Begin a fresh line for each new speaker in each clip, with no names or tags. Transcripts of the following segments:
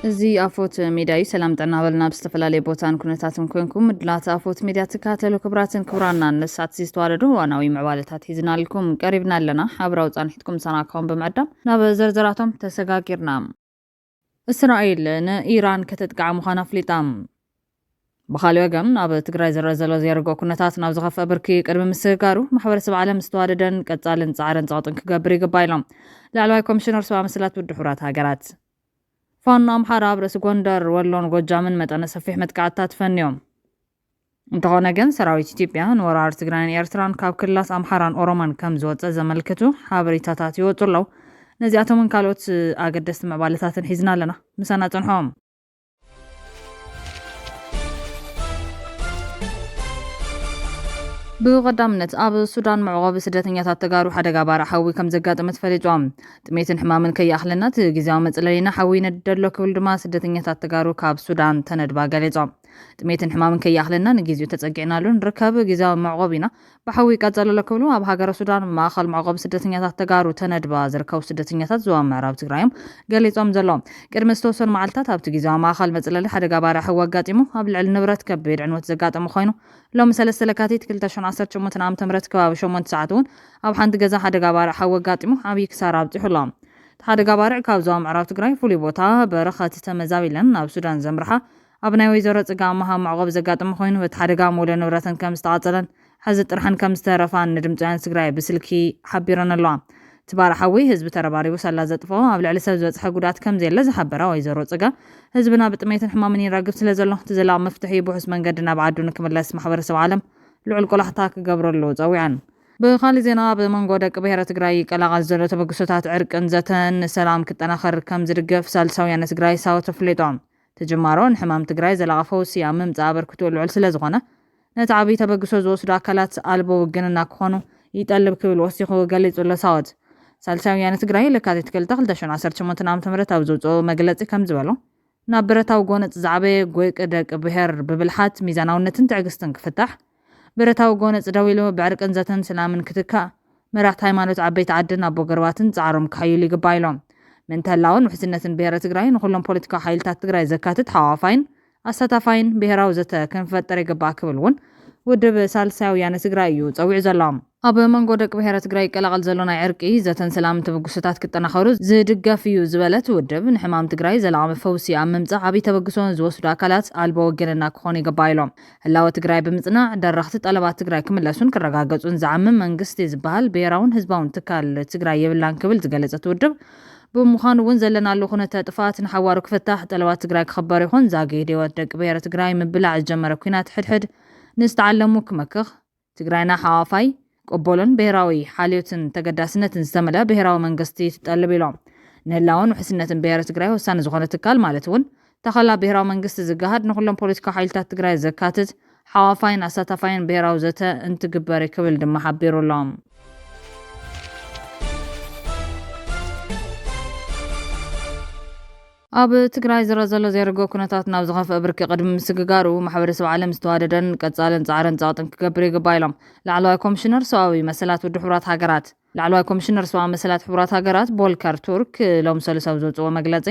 እዚ ኣፎት ሚድያ ሰላም ጠና በልና ብዝተፈላለየ ቦታን ኩነታትን ኮንኩም ምድላት ኣፎት ሚድያ ትካተሉ ክብራትን ክብራና ንሳት ዝተዋለዱ ዋናዊ ምዕባለታት ሒዝናልኩም ቀሪብና ኣለና ሓብራው ጻንሒትኩም ሰናካውን ብምዕዳም ናብ ዘርዘራቶም ተሰጋጊርና እስራኤል ንኢራን ከተጥቃዕ ምዃና ኣፍሊጣ ብኻልእ ወገን ኣብ ትግራይ ዝረአ ዘርጎ ኩነታት ናብ ዝኸፍአ ብርኪ ቅድሚ ምስጋሩ ማሕበረሰብ ዓለም ዝተዋደደን ቀጻልን ጻዕርን ጸቕጥን ክገብር ይግባ ኢሎም ላዕለዋይ ኮሚሽነር ሰብኣዊ መሰላት ውድብ ሕብራት ሃገራት ፋኖ ኣምሓራ ኣብ ርእሲ ጎንደር ወሎን ጎጃምን መጠነ ሰፊሕ መጥቃዕትታት ፈንዮም እንተኾነ ግን ሰራዊት ኢትዮጵያ ንወራሪ ትግራይን ኤርትራን ካብ ክልላት ኣምሓራን ኦሮማን ከም ዝወፀ ዘመልክቱ ሓበሬታታት ይወፁ ኣለው ነዚኣቶምን ካልኦት ኣገደስቲ ምዕባለታትን ሒዝና ኣለና ምሳና ጽንሖም ብቀዳምነት ኣብ ሱዳን መዕቆቢ ስደተኛታት ተጋሩ ሓደጋ ባርዕ ሓዊ ከም ዘጋጠመት ፈሊጦም ጥሜትን ሕማምን ከይኣኽለናት ጊዜያዊ መጽለሊና ሓዊ ነድደሎ ክብል ድማ ስደተኛታት ተጋሩ ካብ ሱዳን ተነድባ ገሊጾም ጥሜትን ሕማምን ከይኣኽለና ንጊዜኡ ተጸጊዕናሉ ንርከብ ጊዜያዊ መዕቆቢና ብሓዊ ይቃጸለሎ ክብሉ ኣብ ሃገረ ሱዳን ማእኸል መዕቆቢ ስደተኛታት ተጋሩ ተነድባ ዝርከቡ ስደተኛታት ዞባ ምዕራብ ትግራይም ገሊጾም ዘሎም ቅድሚ ዝተወሰኑ መዓልትታት ኣብቲ ጊዜያዊ ማእኸል መጽለሊ ሓደጋ ባርዕ ሓዊ ኣጋጢሙ ኣብ ልዕሊ ንብረት ከቢድ ዕንወት ዘጋጠመ ኮይኑ ሎሚ 3 ለካቲት 2018 ዓ.ም ከባቢ 8 ሰዓት እውን ኣብ ሓንቲ ገዛ ሓደጋ ባርዕ ሓዊ ኣጋጢሙ ዓብዪ ክሳራ ኣብፂሑሎም ሓደጋ ባርዕ ካብ ዞባ ምዕራብ ትግራይ ፍሉይ ቦታ በረኸት ተመዛቢለን ናብ ሱዳን ዘምርሓ ኣብ ናይ ወይዘሮ ጽጋማ መዕቆቢ ዘጋጠመ ኮይኑ እቲ ሓደጋ ሙሉ ንብረተን ከም ዝተቃጸለን ሕዚ ጥርሐን ከም ዝተረፋን ንድምፂ ወያነ ትግራይ ብስልኪ ሓቢረን ኣለዋ እቲ ባርዕ ሓዊ ህዝቢ ተረባሪቡ ሰላ ዘጥፎ ኣብ ልዕሊ ሰብ ዝበፅሐ ጉድኣት ከም ዘየለ ዝሓበራ ወይዘሮ ጽጋ ህዝብና ብጥሜትን ሕማምን ይረግብ ስለ ዘሎ እቲ ዘላቕ መፍትሒ ብውሑስ መንገዲ ናብ ዓዱ ንክምለስ ማሕበረሰብ ዓለም ልዑል ቆላሕታ ክገብረሉ ፀዊዐን ብኻልእ ዜና ብመንጎ ደቂ ብሄረ ትግራይ ይቀላቐል ዘሎ ተበግሶታት ዕርቅን ዘተን ሰላም ክጠናኸር ከም ዝድገፍ ሳልሳይ ወያነ ትግራይ ሳወት ኣፍሊጦም ተጀማሮ ንሕማም ትግራይ ዘላቐ ፈውሲ ኣብ ምምፃእ ኣበርክቶ ልዑል ስለ ዝኾነ ነቲ ዓብዪ ተበግሶ ዝወስዱ ኣካላት ኣልቦ ውግንና ክኾኑ ይጠልብ ክብል ወሲኹ ገሊጹ ኣሎ ሳወት ሳልሳይ ወያነ ትግራይ ለካቲት 2018 ዓ.ም ኣብ ዘውፅኦ መግለፂ ከም ዝበሎ ናብ ብረታዊ ጎነፅ ዝዓበየ ጎይቂ ደቂ ብሄር ብብልሓት ሚዛናውነትን ትዕግስትን ክፍታሕ ብረታዊ ጎነፅ ደው ኢሉ ብዕርቅን ዘተን ሰላምን ክትካእ መራሕቲ ሃይማኖት ዓበይቲ ዓድን ኣቦ ገርባትን ጻዕሮም ክሓይሉ ይግባ ኢሎም ምንተላውን ውሕስነትን ብሄረ ትግራይ ንኩሎም ፖለቲካዊ ሓይልታት ትግራይ ዘካትት ሓዋፋይን ኣሳታፋይን ብሄራዊ ዘተ ክንፈጠር ይግባእ ክብል እውን ውድብ ሳልሳይ ወያነ ትግራይ እዩ ፀዊዑ ዘሎም ኣብ መንጎ ደቂ ብሄረ ትግራይ ይቀላቐል ዘሎ ናይ ዕርቂ ዘተን ሰላምን ተበግሶታት ክጠናኸሩ ዝድገፍ እዩ ዝበለት ውድብ ንሕማም ትግራይ ዘላቐ ፈውሲ ኣብ ምምፃእ ዓብዪ ተበግሶ ዝወስዱ ኣካላት ኣልቦ ውግንና ክኾኑ ይግባ ኢሎም ህላወ ትግራይ ብምጽናዕ ደረኽቲ ጠለባት ትግራይ ክምለሱን ክረጋገጹን ዝዓምም መንግስቲ ዝበሃል ብሄራውን ህዝባውን ትካል ትግራይ የብላን ክብል ዝገለጸት ውድብ ብምዃኑ እውን ዘለናሉ ኩነተ ጥፋት ንሓዋሩ ክፍታሕ ጠለባት ትግራይ ክኽበር ይኹን ዛጊድ ህይወት ደቂ ብሄረ ትግራይ ምብላዕ ዝጀመረ ኩናት ሕድሕድ ንዝተዓለሙ ክመክኽ ትግራይና ሓዋፋይ ቅበሎን ብሄራዊ ሓልዮትን ተገዳስነትን ዝተመልአ ብሄራዊ መንግስቲ ትጠልብ ኢሎም ንህላውን ውሕስነትን ብሄረ ትግራይ ወሳኒ ዝኾነ ትካል ማለት እውን ተኸላ ብሄራዊ መንግስቲ ዝገሃድ ንኩሎም ፖለቲካዊ ሓይልታት ትግራይ ዘካትት ሓዋፋይን ኣሳታፋይን ብሄራዊ ዘተ እንትግበር ክብል ድማ ሓቢሩሎም ኣብ ትግራይ ዝረአ ዘርጎ ኩነታት ናብ ዝኸፍአ ብርኪ ቅድሚ ምስግጋሩ ማሕበረሰብ ዓለም ዝተዋደደን ቀጻልን ጻዕርን ጸቕጥን ክገብር ይግባ ኢሎም ላዕለዋይ ኮሚሽነር ሰብኣዊ መሰላት ውድብ ሕብራት ሃገራት ላዕለዋይ ኮሚሽነር ሰብኣዊ መሰላት ሕብራት ሃገራት ቦልከር ቱርክ ሎም ሰለሳው ዘውፅኦ መግለጺ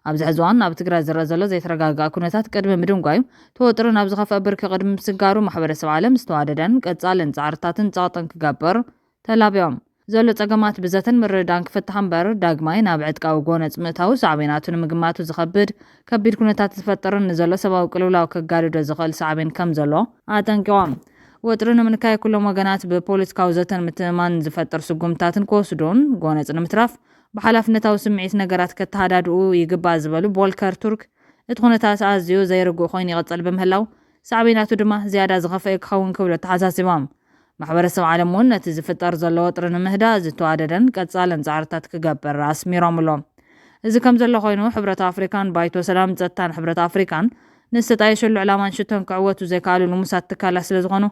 ኣብዚ ሕዚ እዋን ኣብ ትግራይ ዝረአ ዘሎ ዘይተረጋግአ ኩነታት ቅድሚ ምድንጓዩ ተወጥሪ ናብ ዝኸፍአ ብርኪ ቅድሚ ምስጋሩ ማሕበረሰብ ዓለም ዝተዋደደን ቀጻልን ጻዕርታትን ጸቕጥን ክገብር ተላብዮም ዘሎ ጸገማት ብዘተን ምርዳን ክፍታሕ እምበር ዳግማይ ናብ ዕጥቃዊ ጎነፅ ምእታው ሳዕቤናቱ ንምግማቱ ዝኸብድ ከቢድ ኩነታት ዝፈጠርን ንዘሎ ሰብኣዊ ቅልውላው ከጋድዶ ዝኽእል ሳዕቤን ከም ዘሎ ኣጠንቂቖም ወጥሪ ንምንካይ ኩሎም ወገናት ብፖለቲካዊ ዘተን ምትእማን ዝፈጥር ስጉምታትን ክወስዱን ጎነፅ ንምትራፍ ብሓላፍነታዊ ስምዒት ነገራት ከተሃዳድኡ ይግባእ ዝበሉ ቦልከር ቱርክ እቲ ኩነታት ኣዝዩ ዘይርግእ ኮይኑ ይቕፅል ብምህላው ሳዕቤናቱ ድማ ዝያዳ ዝኸፍአ ክኸውን ክብሉ ተሓሳሲቦም ማሕበረሰብ ዓለም እውን ነቲ ዝፍጠር ዘሎ ወጥሪ ንምህዳእ ዝተዋደደን ቀጻልን ጻዕርታት ክገብር ኣስሚሮም ኣሎ እዚ ከም ዘሎ ኮይኑ ሕብረት ኣፍሪካን ባይቶ ሰላም ጸጥታን ሕብረት ኣፍሪካን ንዝተጣየሸሉ ዕላማን ሽቶን ክዕወቱ ዘይከኣሉ ልሙሳት ትካላት ስለ ዝኾኑ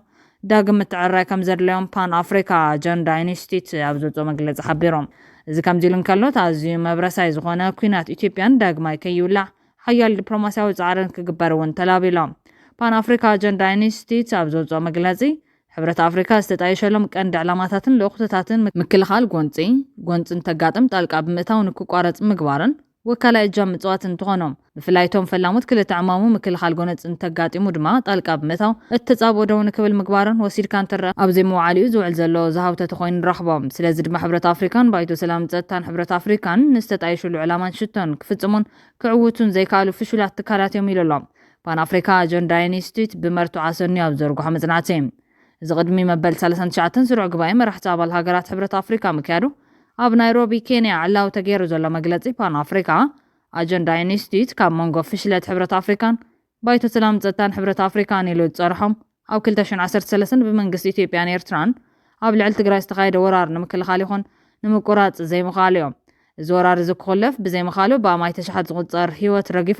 ዳግም ምትዕርራይ ከም ዘድልዮም ፓን ኣፍሪካ ኣጀንዳ ኢንስቲትዩት ኣብ ዘውፅኦ መግለፂ ሓቢሮም እዚ ከምዚ ኢሉ እንከሎ ኣዝዩ መብረሳይ ዝኾነ ኩናት ኢትዮጵያን ዳግማይ ከይውላዕ ሓያል ዲፕሎማስያዊ ጻዕርን ክግበር እውን ተላቢሎም ፓን ኣፍሪካ ኣጀንዳ ኢንስቲትዩት ኣብ ዘውፅኦ መግለፂ ሕብረት ኣፍሪካ ዝተጣየሸሎም ቀንዲ ዕላማታትን ልእኹትታትን ምክልኻል ጎንፅን ተጋጥም ጣልቃ ብምእታው ንክቋረፅ ምግባርን ወካላይ እጃም ምጽዋት እንትኾኖም ብፍላይቶም ፈላሙት ክልተ ዕማሙ ምክልኻል ጎነፅ እንተጋጢሙ ድማ ጣልቃ ብምእታው እትጻብ ወደውን ክብል ምግባርን ወሲድካ እንተረአ ኣብ ዘይምውዓሊኡ ዝውዕል ዘሎ ዝሃብተት ኮይኑ ንረኽቦም። ስለዚ ድማ ሕብረት ኣፍሪካን ባይቶ ሰላም ጸጥታን ሕብረት ኣፍሪካን ንዝተጣየሽሉ ዕላማን ሽቶን ክፍጽሙን ክዕውቱን ዘይከኣሉ ፍሹላት ትካላት እዮም ኢሉ ኣሎ። ፓን ኣፍሪካ ኣጀንዳ ኢንስቲትዩት ብመርቱዓ ሰኒ ኣብ ዘርግሖ መጽናዕቲ እዚ ቅድሚ መበል 39 ስሩዕ ጉባኤ መራሕቲ ኣባል ሃገራት ሕብረት ኣፍሪካ ምክያዱ ኣብ ናይሮቢ ኬንያ ዕላው ተገይሩ ዘሎ መግለጺ ፓን ኣፍሪካ ኣጀንዳ ኢንስቲትዩት ካብ መንጎ ፍሽለት ሕብረት ኣፍሪካን ባይቶ ሰላም ጸጥታን ሕብረት ኣፍሪካን ኢሉ ዝጸርሖም ኣብ 2013 ብመንግስቲ ኢትዮጵያን ኤርትራን ኣብ ልዕሊ ትግራይ ዝተኻየደ ወራር ንምክልኻል ይኹን ንምቁራጽ ዘይምኻሉ እዮም። እዚ ወራር እዚ ክኽለፍ ብዘይምኻሉ ብኣማይ ተሽሓት ዝቑጸር ህይወት ረጊፉ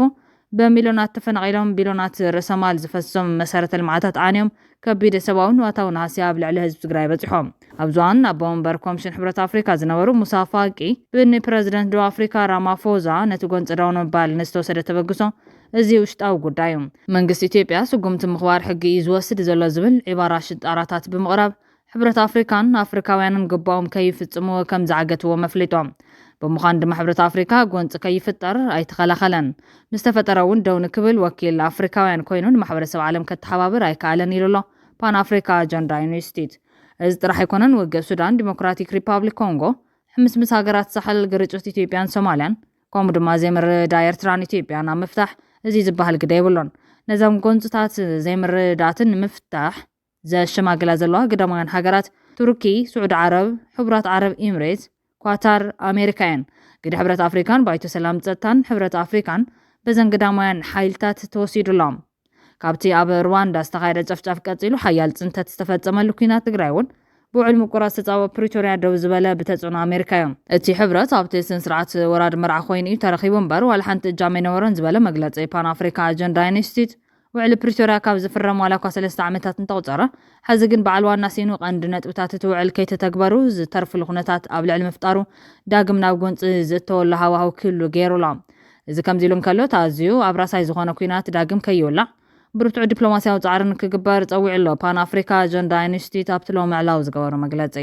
በሚልዮናት ተፈናቒሎም ቢልዮናት ርእሰ ማል ዝፈስሶም መሰረተ ልምዓታት ዓንዮም ከቢድ ሰብኣውን ዋታውን ሃስያ ኣብ ልዕሊ ህዝቢ ትግራይ በፂሖም። ኣብ ዝዋን ኣቦ ወንበር ኮሚሽን ሕብረት ኣፍሪካ ዝነበሩ ሙሳ ፋቂ ብኒ ፕረዚደንት ደቡብ ኣፍሪካ ራማፎዛ ነቲ ጎንፂ ደው ንምባል ንዝተወሰደ ተበግሶ እዚ ውሽጣዊ ጉዳይ እዩ። መንግስቲ ኢትዮጵያ ስጉምቲ ምኽባር ሕጊ እዩ ዝወስድ ዘሎ ዝብል ዒባራ ሽጣራታት ብምቕራብ ሕብረት ኣፍሪካን ኣፍሪካውያንን ግባኦም ከይፍጽሙ ከም ዝዓገትዎም ኣፍሊጦም። ብምዃን ድማ ሕብረት ኣፍሪካ ጎንፂ ከይፍጠር ኣይተኸላኸለን። ምስ ተፈጠረ እውን ደው ንክብል ወኪል ኣፍሪካውያን ኮይኑ ንማሕበረሰብ ዓለም ከተሓባብር ኣይከኣለን ኢሉ ኣሎ ፓን ኣፍሪካ ኣጀንዳ ኢንስቲትዩት። እዚ ጥራሕ ኣይኮነን ውግእ ሱዳን፣ ዲሞክራቲክ ሪፐብሊክ ኮንጎ፣ ሕምስምስ ሃገራት ሳሕል ግርጭት ኢትዮጵያን ሶማልያን ከምኡ ድማ ዘይምርዳእ ኤርትራን ኢትዮጵያን ኣብ ምፍታሕ እዚ ዝበሃል ግደ ይብሎን። ነዞም ጎንፅታት ዘይምርዳእትን ንምፍታሕ ዘሸማግላ ዘለዋ ግዳማውያን ሃገራት ቱርኪ፣ ስዑድ ዓረብ፣ ሕቡራት ዓረብ ኤምሬት፣ ኳታር፣ ኣሜሪካ እየን። ግዲ ሕብረት ኣፍሪካን ባይቶ ሰላም ጸጥታን ሕብረት ኣፍሪካን በዘን ግዳማውያን ሓይልታት ተወሲዱሎም። ካብቲ ኣብ ሩዋንዳ ዝተኻየደ ጨፍጫፍ ቀፂሉ ሓያል ጽንተት ዝተፈጸመሉ ኩናት ትግራይ እውን ብውዕል ምቁራጽ ዝተጻወ ፕሪቶርያ ደው ዝበለ ብተጽዕኖ ኣሜሪካ እዮም። እቲ ሕብረት ኣብቲ ስነ ስርዓት ወራድ መርዓ ኮይኑ እዩ ተረኺቡ እምበር ዋላ ሓንቲ እጃም ኣይነበረን ዝበለ መግለጺ ፓን ኣፍሪካ ኣጀንዳ ኢንስቲትዩት ውዕሊ ፕሪቶርያ ካብ ዝፍረም ዋላ እኳ 3 ዓመታት እንተቑፀረ ሕዚ ግን በዓል ዋና ሲኑ ቀንዲ ነጥብታት እቲ ውዕል ከይተተግበሩ ዝተርፍሉ ኩነታት ኣብ ልዕሊ ምፍጣሩ ዳግም ናብ ጎንፂ ዝእተወሉ ሃዋህው ክህሉ ገይሩሎ። እዚ ከምዚ ኢሉ እንከሎ ተኣዝዩ ኣብ ራሳይ ዝኾነ ኩናት ዳግም ከይውላዕ ብርቱዕ ዲፕሎማስያዊ ጻዕርን ክግበር ጸዊዑ ኣሎ ፓን ኣፍሪካ ኣጀንዳ ኢንስቲትዩት ኣብቲ ሎሚ ምዕላው ዝገበሮ መግለጺ።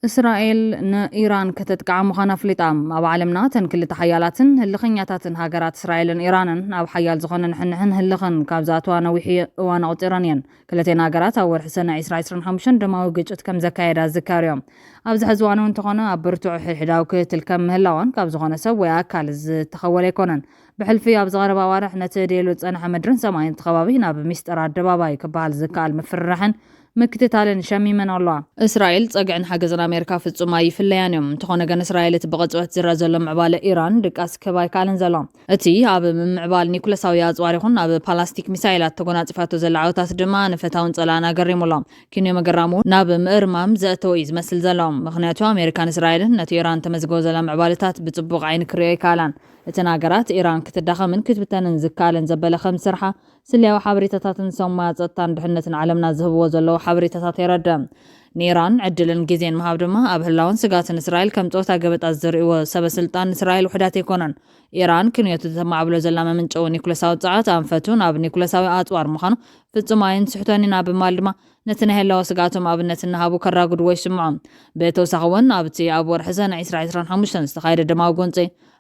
እስራኤል ንኢራን ከተጥቃዕ ምዃና ኣፍሊጣ። ኣብ ዓለምና ተን ክልተ ሓያላትን ህልኸኛታትን ሃገራት እስራኤልን ኢራንን ኣብ ሓያል ዝኾነ ንሕንሕን ህልኽን ካብ ዝኣተዋ ነዊሕ እዋን ኣቑፂረን እየን። ክልተን ሃገራት ኣብ ወርሒ ሰነ 2025 ደማዊ ግጭት ከም ዘካየዳ ዝዝከር እዮም። ኣብዚ ሕዚ እዋን እንተኾነ ኣብ ብርቱዕ ሕድሕዳዊ ክትትል ከም ምህላወን ካብ ዝኾነ ሰብ ወይ ኣካል ዝተኸወለ ኣይኮነን። ብሕልፊ ኣብ ዝቐረባ ኣዋርሕ ነቲ ደሉ ፀንሐ ምድርን ሰማይን ከባቢ ናብ ሚስጥር ኣደባባይ ክበሃል ዝከኣል ምፍርራሕን ምክትታልን ሸሚመን ኣለዋ። እስራኤል ፀግዕን ሓገዝን ኣሜሪካ ፍጹም ኣይፍለያን እዮም። እንተኾነ ግን እስራኤል እቲ ብቕፅበት ዝረአ ዘሎ ምዕባለ ኢራን ድቃስ ክህብ ኣይከኣልን ዘሎ። እቲ ኣብ ምዕባል ኒኩለሳዊ ኣፅዋር ይኹን ኣብ ፓላስቲክ ሚሳይላት ተጎናፂፋቶ ዘላ ዓወታት ድማ ንፈታውን ፀላእን ኣገሪሙሎ ኪንዮ መገራሙ ናብ ምእርማም ዘእተወ እዩ ዝመስል ዘሎ። ምክንያቱ ኣሜሪካን እስራኤልን ነቲ ኢራን ተመዝገቦ ዘላ ምዕባለታት ብፅቡቅ ዓይኒ ክሪኦ ኣይከኣላን። እተን ሃገራት ኢራን ክትዳኸምን ክትብተንን ዝከኣለን ዘበለ ከም ስርሓ ስልያዊ ሓበሬታታትን ሰማያ ፀጥታን ድሕነትን ዓለምና ዝህብዎ ዘለዎ ሓበሬታታት የረድእ። ንኢራን ዕድልን ግዜን ምሃብ ድማ ኣብ ህላውን ስጋትን እስራኤል ከም ፆታ ገበጣት ዝርእይዎ ሰበስልጣን እስራኤል ውሕዳት ኣይኮነን። ኢራን ክንዮቱ ተማዕብሎ ዘላ መምንጨው ኒኩለሳዊ ፀዓት ኣንፈቱ ናብ ኒኩለሳዊ ኣፅዋር ምዃኑ ፍጹም ኣይንስሕቶን ኢና ብምባል ድማ ነቲ ናይ ህላዊ ስጋቶም ኣብነት እናሃቡ ከራግድዎ ይስምዖም። ብተወሳኺ እውን ኣብቲ ኣብ ወርሒ ሰነ 2025 ዝተኻየደ ደማዊ ጎንፂ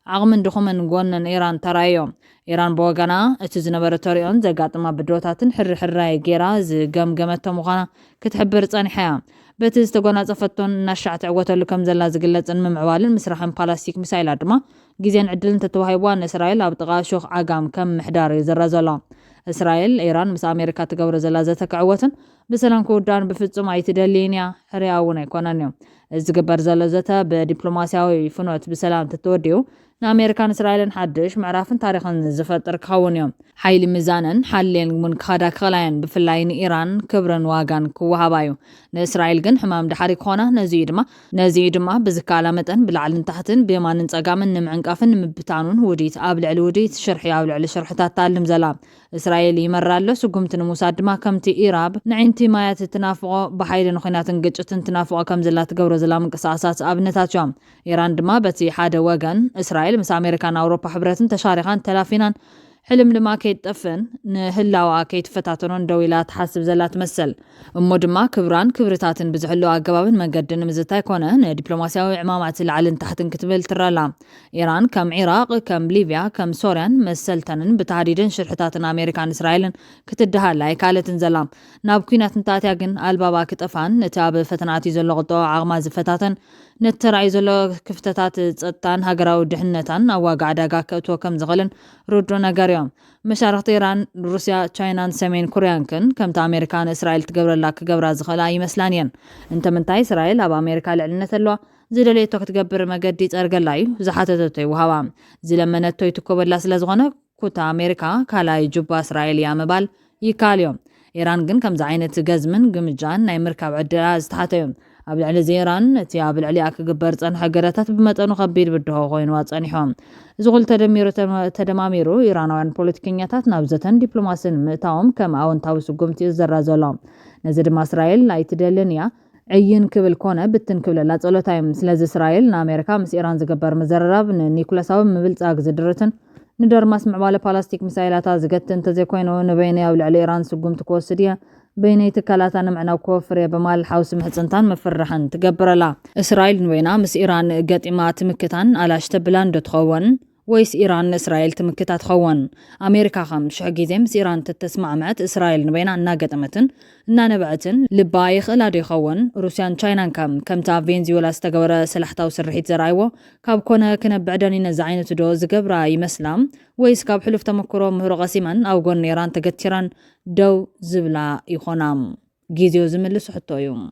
ዓቕምን ድኹምን ጎንን ኢራን ተራእዮም። ኢራን ብወገና እቲ ዝነበረ ተሪኦን ዘጋጥማ ብድሆታትን ሕርሕራይ ጌራ ዝገምገመቶ ምዃና ክትሕብር ፀኒሓ እያ። በቲ ዝተጎናፀፈቶን እናሻዕ ትዕወተሉ ከም ዘላ ዝግለፅን ምምዕባልን ምስራሕን ፓላስቲክ ሚሳይላት ድማ ግዜን ዕድልን ተተዋሂቧ ንእስራኤል ኣብ ጥቓ ሹኽ ዓጋም ከም ምሕዳር እዩ ዝረአ ዘሎ። እስራኤል ኢራን ምስ ኣሜሪካ ትገብሮ ዘላ ዘተክዕወትን ብሰላም ክውዳን ብፍጹም ኣይትደልይን እያ፣ ሕርያ እውን ኣይኮነን እዩ። እዚ ዝግበር ዘሎ ዘተ ብዲፕሎማስያዊ ፍኖት ብሰላም ተተወዲኡ ንኣሜሪካን እስራኤልን ሓድሽ ምዕራፍን ታሪኽን ዝፈጥር ክኸውን እዮም። ሓይሊ ምዛንን ሓሌን እውን ክኸዳ ክኽእላየን ብፍላይ ንኢራን ክብርን ዋጋን ክወሃባ እዩ። ንእስራኤል ግን ሕማም ድሓሪ ክኾና ነዚ ድማ ብዝከኣላ መጠን ብላዕልን ታሕትን ብየማንን ፀጋምን ንምዕንቃፍን ንምብታኑን ውዲት ኣብ ልዕሊ ውዲት ሽርሒ ኣብ ልዕሊ ሽርሕታት ታልም ዘላ እስራኤል ይመራ ኣሎ። ስጉምቲ ንምውሳድ ድማ ከምቲ ኢራብ ንዒንቲ ማያት ትናፍቆ ብሓይሊ ንኩናትን ግጭትን ትናፍቆ ከም ዘላ ትገብሮ ዘላ ምንቅስቃሳት ኣብነታት እዮም። ኢራን ድማ በቲ ሓደ ወገን እስራኤል ምስ ኣሜሪካን ኣውሮፓ ሕብረትን ተሻሪኻን ተላፊናን حلم لما كيتطفن نهلاوا كيتفتاتنون دويلا تحسب زلا تمثل እሞ ድማ ክብራን ክብርታትን ብዝሕሎ ኣገባብን መንገድን ምዝታይ ኮነ ንዲፕሎማስያዊ ዕማማት ልዓልን ታሕትን ክትብል ትረላ ኢራን ከም ኢራቅ ከም ሊብያ ከም ሶርያን መሰልተንን ብተሃዲድን ሽርሕታትን ኣሜሪካን እስራኤልን ክትደሃላይ ካልእትን ዘላ ናብ ኩናት እንታትያ ግን ኣልባባ ክጠፋን ነቲ ኣብ ፈተናት ዘሎ ቅጦ ዓቕማ ዝፈታተን ነተራይ ዘሎ ክፍተታት ጸጥታን ሃገራዊ ድሕነታን ኣዋጋ ዕዳጋ ከእትዎ ከም ዝኽእልን ሩዶ ነገር እዮም መሻርክቲ ኢራን ሩስያ ቻይናን ሰሜን ኮርያን ከምቲ ኣሜሪካን እስራኤል ትገብረላ ክገብራ ዝኽእላ ይመስላን እየን እንተምንታይ እስራኤል ኣብ ኣሜሪካ ልዕልነት ኣለዋ ዝደለየቶ ክትገብር መገዲ ፀርገላ እዩ ዝሓተተቶ ይውሃባ ዝለመነቶ ይትኮበላ ስለ ዝኾነ ኩታ ኣሜሪካ ካልኣይ ጁባ እስራኤል እያ ምባል ይካኣል እዮም ኢራን ግን ከምዚ ዓይነት ገዝምን ግምጃን ናይ ምርካብ ዕድላ ዝተሓተዮም ኣብ ልዕሊ ኢራን እቲ ኣብ ልዕሊኣ ክግበር ፀንሐ ገደታት ብመጠኑ ከቢድ ብድሆ ኮይኑ ፀኒሖም እዚ ኩሉ ተደማሚሩ ኢራናውያን ፖለቲከኛታት ናብ ዘተን ዲፕሎማስን ምእታዎም ከም ኣወንታዊ ስጉምቲ ይዘራ ዘሎ ነዚ ድማ እስራኤል ኣይትደልን እያ ዕይን ክብል ኮነ ብትን ክብለላ ፀሎታዮም ስለዚ እስራኤል ንኣሜሪካ ምስ ኢራን ዝገበር መዘረራብ ንኒኩለሳዊ ምብልፃግ ዝድርትን ንደርማስ ምዕባለ ፓላስቲክ ሚሳይላታት ዝገትን ተዘይኮይኑ ንበይነ ኣብ ልዕሊ ኢራን ስጉምቲ ክወስድ እያ بيني تكالاتان معنا كوفر بمال حوس محصنتان مفرحن تقبرلا إسرائيل نوينا مس إيران قاتما تمكتان على اشتبلان تخون ويس إيران إسرائيل تمكتات تخون أمريكا خم شعقيزي مس إيران تتسمع معت إسرائيل نوينا ناقتمتن نانبعتن لبايخ إلا دي خون روسيان تشاينان كم تا فينزويلا استقبر سلحتا وسرحيت زرايوه كاب كونا كنا بعداني نزعين تدو زقبرا يمسلام ويس كاب حلف تمكرو مهر غسيمان أو قون إيران تقتران دو زبلا يخونام جيزيو زملسو حتو يوم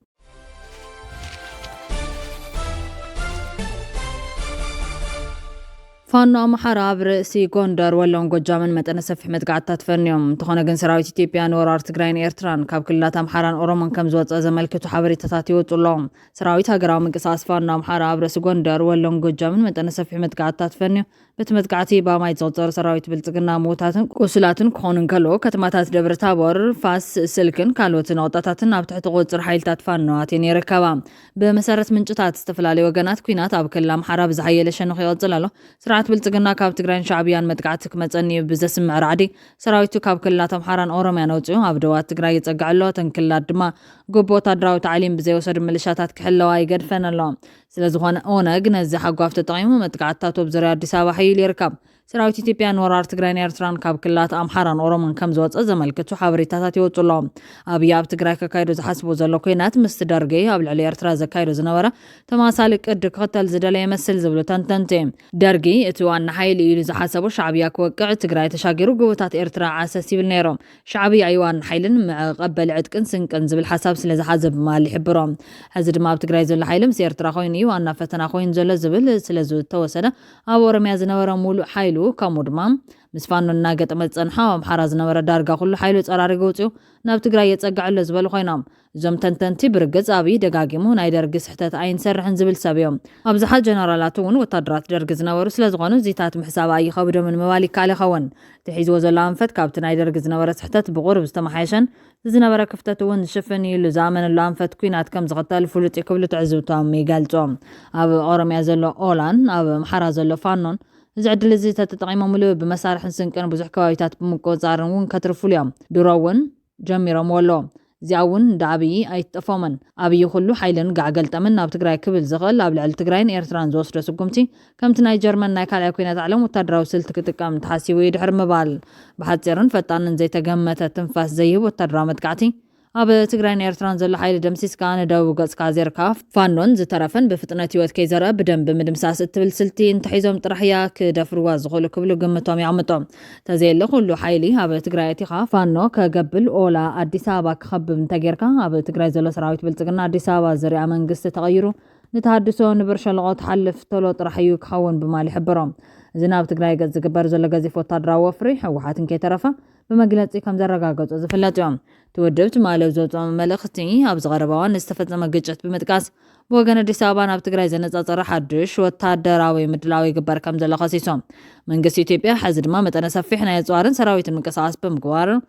فانو أمحارا برئسي غوندر ولون قجامن متأنا سفح متقعدات فنيوم تخونا جن سراويت إثيوبيان ورار تقرين إيرتران كاب كلات أمحاران أورومان كم زوات أزمالكتو حابري تتاتيوت اللهم سراويت هاقراو من قصاص فانو أمحارا برئسي غوندر ولون قجامن متأنا سفح متقعدات فنيوم بتمتقعتي باما يتزوطر سراويت بلتقنا موتاتن قوسلاتن كونن كالو كتماتات دبر تابور فاس سلكن كالوتن وطاتاتن ابتحت غوطر حيلتات فانواتين يركبا بمسارة منجتات استفلالي وقنات كوينات اب كلام حراب زحية لشنو خيوت زلالو سرعات بلتقنا كاب تقرين شعبيان متقعتك متأني بزسم عرعدي سراويتو كاب كلاتم حران أورميان وطيو ابدوات تقراي يتقعلو تنكلات دما قبو تادراو تعليم بزي وصد ملشاتات كحلو اي قدفن اللهم سلازغوان اوناق نزي حقو افت طعيمو متقعتاتو بزريا ديسابا حيل يركب سراويت إثيوبيان ورار تقرين إيرتران كاب كلات أمحاران أورومان كم زوات أزمالكتو حابريتاتات يوطلهم أبي اب تقراي كايرو زحسبو زلو كوينات مستدرقي أبل علي إيرترا زكايرو زنورة تماسالك إدك قتل زدالي يمثل زبلو تنتنتيم درقي اتوان حيل إيلو زحسبو شعبيا كوكع تقراي تشاقيرو قوتات إيرترا عاساسي بالنيروم شعبي أيوان حيلن مع قبل عدكن سنكن زبل حساب سلازا حزب مالي حبروم حزد ما بتقراي زل حيلم سيرترا خويني وانا فتنا خوين زل زبل سلازو توسنا أبو رميا زنورة مولو حيلو كمودمام مسفانو الناقة متصنحا ومحراز نورا دارقا كل حيلو تقراري قوتيو ناب تقراي يتسقع اللي زبالو خوينام زم تنتنتي برقز أبي دقاقيمو ناي درقز حتات عين سرحن زبل سابيوم أبزحات جنرالاتون وطادرات درقز نورو سلازغانو زيتات محسابا أي خبرو من موالي كالي خوان تحيز وزلان فت كابتن ناي درقز نورا سحتات بغور بستمحيشن زنورا كفتاتون شفني لزامن اللان فت كوينات كم زغطال فلوتي كبلو تعزوتام ميقالتوم أب أورميا زلو أولان أب محرا زلو فانون زعد لزيتات تطعيمو ملو بمسارح نسنكن بزح كوايتات بمكوزارن ون كترفو اليوم دروون جميرو مولو زعون دعبي أي تفومن أبي يخلو حيلن قاقل تمن ناب تقراي كبل زغل أبل على تقراين إيرتران زوسر سقمتي كم تناي جرمن نايكال يكوينات علم وتدراو سلتك تكام تحاسي ويدحر مبال بحد سيرن فتانن زي تقمت تنفاس زيه وتدرامت قعتي أب تقرين إيرتران زل حيل دمسيس كان دو قص كازير كاف فانون زترفن بفتنة يوت كيزرا بدم بمدمساس التبل سلتي انتحيزهم طرحيا كدفروا زغلو كبلو قمتهم يعمتهم تزيل كله حيلي أب تقرايتي خا فانو كقبل أولا أديس أبا كخب من تغيركا أب تقراي زلو سراويت بلتقنا أديس أبا زريع منقصة تغيرو نتحدثو نبرش لغات حلف طلو طرحيو كحون بمالي حبرهم زناب تقراي قز قبر زلو قزي فوتادرا وفري حوحاتن كي ترفا بمقلتي كم زرقاقوت زفلاتهم تودبت مالو زوتهم ملختي أبز غربوان استفتنا مقجت بمتقاس بوغن أديس أبا ناب تقراي زنزازر حدش وتادراوي مدلاوي قبر كم زلو خسيسهم من قسي تيبيا حزد ما متنا سفحنا يزوارن سراويت المقصاص بمقوارن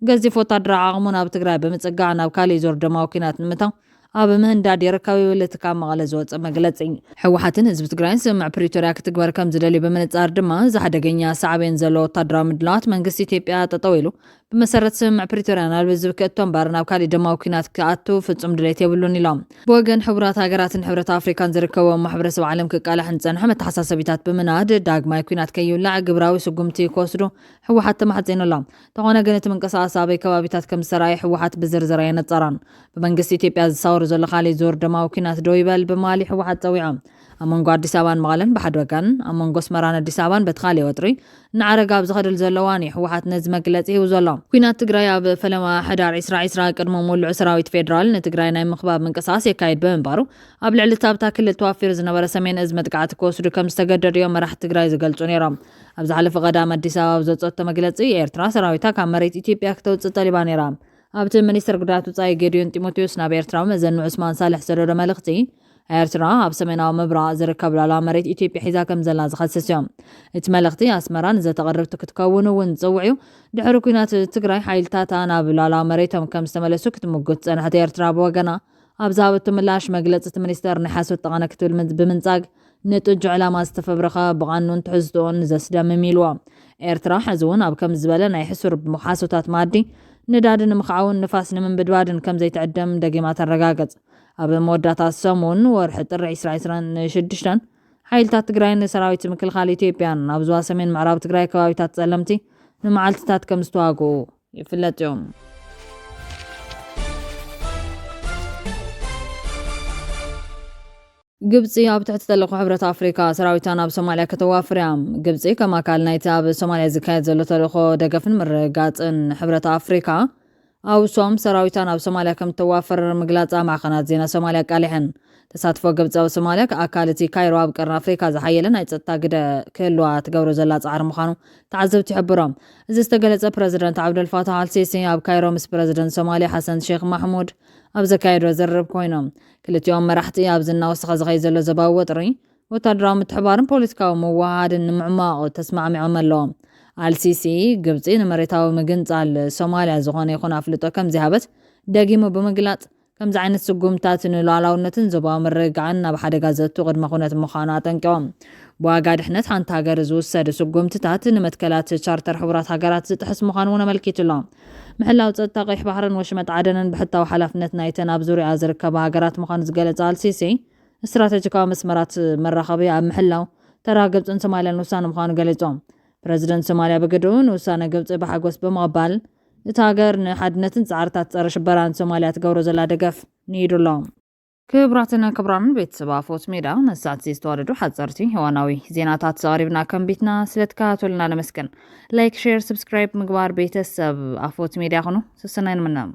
قزي فوتادرا عاغمون أب تقراي بمتقاعنا وكالي زور دماوكينات نمتا ኣብ ምህንዳድ ይርከቡ ፖለቲካ መቐለ ዝወፅእ መግለፂ ሕወሓትን ህዝቢ ትግራይን ስምምዕ ፕሪቶርያ ክትግበር ከም ዝደልዩ ብምንጻር ድማ ዝሓደገኛ ሳዕቤን ዘለዎ ወታደራዊ ምድላዋት መንግስቲ ኢትዮጵያ ጠጠው ኢሉ ብመሰረት ስምምዕ ፕሪቶርያ ናብ ህዝቢ ክእቶ እምበር ናብ ካሊእ ደማዊ ኩናት ክኣቱ ፍጹም ድሌት የብሉን ኢሎም ብወገን ሕቡራት ሃገራትን ሕብረት ኣፍሪካን ዝርከቦም ማሕበረሰብ ዓለም ክቃላሕን ዝጸንሐ መተሓሳሰቢታት ብምናድ ዳግማይ ኩናት ከይውላዕ ግብራዊ ስጉምቲ ክወስዱ ሕወሓት ተማሕጺኑሎም ተኾነ ግን እቲ ምንቅስቓስ ኣበይ ከባቢታት ከም ዝሰራየ ሕወሓት ብዝርዝር የነጸራን ብመንግስቲ ኢትዮጵያ ዝሳወሩ ዘሎ ካሊእ ዞር ደማዊ ኩናት ደው ይበል ብምባሊ ሕወሓት ፀዊዖም ኣብ መንጎ ኣዲስ ኣበባን መቐለን ብሓደ ወገን ኣብ መንጎ ኣስመራን ኣዲስ ኣበባን በቲ ካሊእ ወጥሪ ንዓረጋ ኣብ ዝኸድል ዘለዋን እዩ ሕወሓት ነዚ መግለፂ ሂቡ ዘሎ ኩናት ትግራይ ኣብ ፈለማ ሕዳር 2020 ቅድሚ ምውልዑ ሰራዊት ፌደራል ንትግራይ ናይ ምኽባብ ምንቅስቓስ የካይድ ብምንባሩ ኣብ ልዕሊ እታ ክልል ተዋፊሩ ዝነበረ ሰሜን እዝ መጥቃዕቲ ክወስዱ ከም ዝተገደዱ እዮም መራሕቲ ትግራይ ዝገልጹ ነይሮም ኣብ ዝሓለፈ ቀዳም ኣዲስ ኣበባ ኣብ ዘውፀቶ መግለፂ ኤርትራ ሰራዊታ ካብ መሬት ኢትዮጵያ ክተውፅእ ጠሊባ ነይራ ኣብቲ ሚኒስትር ጉዳያት ወፃኢ ጌድዮን ጢሞቴዎስ ናብ ኤርትራ መዘኑ ዑስማን ሳልሕ ዘደዶ መልእኽቲ ኤርትራ ኣብ ሰሜናዊ ምብራቕ ዝርከብ ላዕለዋይ መሬት ኢትዮጵያ ሒዛ ከም ዘላ ዝኸስስ እዮም እቲ መልእኽቲ ኣስመራ ንዘተቐርብቲ ክትከውን እውን ዝፅውዕ ድሕሪ ኩናት ትግራይ ሓይልታታ ናብ ላዕለዋይ መሬቶም ከም ዝተመለሱ ክትምጉት ፀንሐት ኤርትራ ብወገና ኣብ ዝሃበቶ ምላሽ መግለፂ እቲ ሚኒስተር ናይ ሓሶት ጠቐነ ክትብል ብምንጻግ ንጥጁ ዕላማ ዝተፈብረኸ ብቓኑን ትሕዝቶን ዘስደምም ኢልዎ ኤርትራ ሕዚ እውን ኣብ ከም ዝበለ ናይ ሕሱር ሓሶታት ማዲ ንዳድ ንምኽዓውን ንፋስ ንምንብድባድን ከም ዘይትዕደም ደጊማ ተረጋገጽ ኣብ መወዳእታ ሰሙን ወርሒ ጥሪ 2026 ሓይልታት ትግራይን ሰራዊት ምክልኻል ኢትዮጵያን ኣብ ዞባ ሰሜን ምዕራብ ትግራይ ከባቢታት ጸለምቲ ንመዓልትታት ከም ዝተዋግኡ ይፍለጥ እዮም ግብፂ ኣብ ትሕቲ ተልእኮ ሕብረት ኣፍሪካ ሰራዊታ ናብ ሶማልያ ከተዋፍር እያ ግብፂ ከም ኣካል ናይቲ ኣብ ሶማልያ ዝካየድ ዘሎ ተልእኮ ደገፍን ምርግጋፅን ሕብረት ኣፍሪካ ኣውሶም ሰራዊታ ናብ ሶማልያ ከም ተዋፍር ምግላፃ ማዕኸናት ዜና ሶማልያ ቃሊሕን ተሳትፎ ግብፂ ኣብ ሶማልያ ኣካል እቲ ካይሮ ኣብ ቀርኒ ኣፍሪካ ዝሓየለ ናይ ፀጥታ ግደ ክህልዋ ትገብሮ ዘላ ፃዕሪ ምዃኑ ተዓዘብቲ ይሕብሮም እዚ ዝተገለጸ ፕረዚደንት ዓብደልፋታሕ አልሲሲ ኣብ ካይሮ ምስ ፕረዚደንት ሶማልያ ሓሰን ሼክ ማሕሙድ ኣብ ዘካየዶ ዘርብ ኮይኖም ክልቲኦም መራሕቲ ኣብ ዝናወሰኸ ዝኸይ ዘሎ ዘባዊ ወጥሪ ወታደራዊ ምትሕባርን ፖለቲካዊ ምዋሃድን ንምዕማቕ ተስማዕሚዖም ኣለዎም አልሲሲ ግብፂ ንመሬታዊ ምግንፃል ሶማልያ ዝኾነ ይኹን ኣፍልጦ ከም ዝሃበት ደጊሙ ብምግላጽ ከምዚ ዓይነት ስጉምታት ንሉዓላውነትን ዞባዊ ምርግጋዕን ናብ ሓደጋ ዘእቱ ቅድመ ኩነት ምዃኑ ኣጠንቂቖም ብዋጋ ድሕነት ሓንቲ ሃገር ዝውሰድ ስጉምትታት ንመትከላት ቻርተር ሕቡራት ሃገራት ዝጥሕስ ምዃኑ እውን ኣመልኪቱሎም ምሕላው ፀጥታ ቀይሕ ባሕርን ወሽመጥ ዓደንን ብሕታዊ ሓላፍነት ናይተን ኣብ ዙርያ ዝርከባ ሃገራት ምዃኑ ዝገለጸ አልሲሲ ስትራቴጂካዊ መስመራት መራኸቢ ኣብ ምሕላው ተራ ግብፅን ሶማልያን ውሳነ ምዃኑ ገሊፆም ፕረዚደንት ሶማልያ በገድኡን ውሳነ ግብፂ ብሓጎስ ብምቕባል እቲ ሃገር ንሓድነትን ጻዕርታት ፀረ ሽበራን ሶማልያ ትገብሮ ዘላ ደገፍ ንይዱሎም ክብራትና ክብራን ቤተሰብ ኣፎት ሜዳ ነሳት ዝተዋደዱ ሓፀርቲ ህዋናዊ ዜናታት ዘቕሪብና ከም ቤትና ስለተከታተሉና ለመስገን ላይክ ሼር ሰብስክራይብ ምግባር ቤተሰብ ኣፎት ሜዳ ይኹኑ ስሰናይ ንምናም